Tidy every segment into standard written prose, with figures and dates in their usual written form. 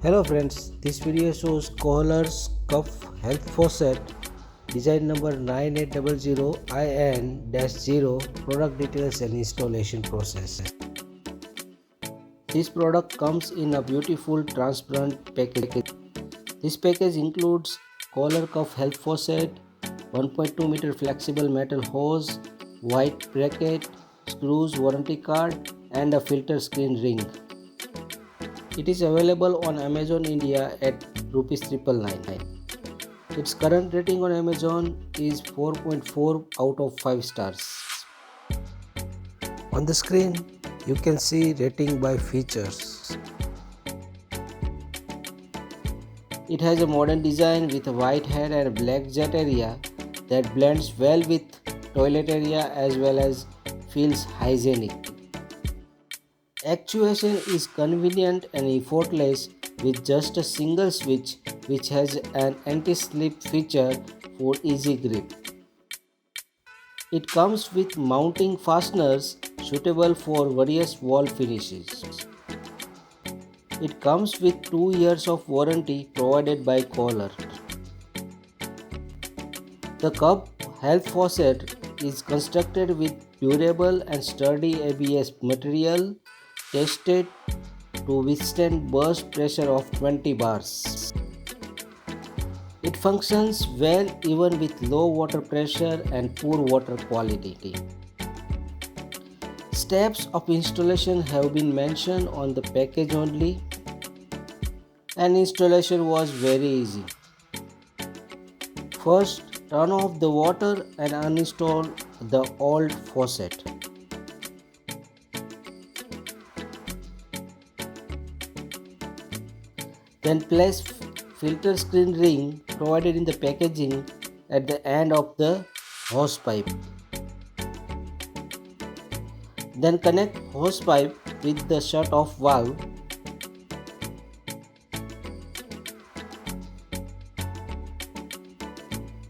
Hello friends, this video shows Kohler's Cup Health Faucet design number 98000IN-0 product details and installation process. This product comes in a beautiful transparent package. This package includes Kohler Cup Health Faucet, 1.2 meter flexible metal hose, white bracket, screws, warranty card and a filter screen ring. It is available on Amazon India at ₹999. Its current rating on Amazon is 4.4 out of 5 stars. On the screen, you can see rating by features. It has a modern design with a white head and black jet area that blends well with toilet area as well as feels hygienic. Actuation is convenient and effortless with just a single switch which has an anti-slip feature for easy grip. It comes with mounting fasteners suitable for various wall finishes. It comes with 2 years of warranty provided by Kohler. The Cup Health Faucet is constructed with durable and sturdy ABS material tested to withstand burst pressure of 20 bars. It functions well even with low water pressure and poor water quality. Steps of installation have been mentioned on the package only, and installation was very easy. First, turn off the water and uninstall the old faucet. Then place filter screen ring provided in the packaging at the end of the hose pipe. Then connect hose pipe with the shut-off valve.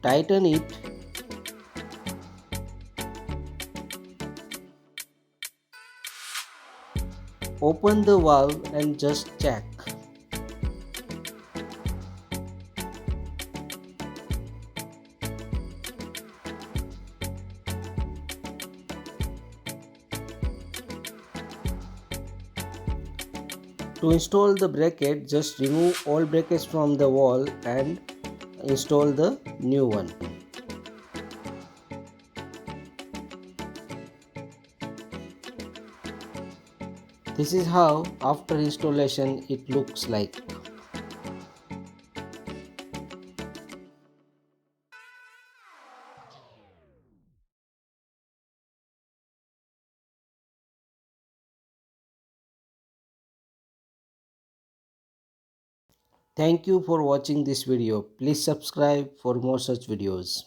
Tighten it. Open the valve and just check. To install the bracket, just remove all brackets from the wall and install the new one. This is how after installation it looks like. Thank you for watching this video. Please subscribe for more such videos.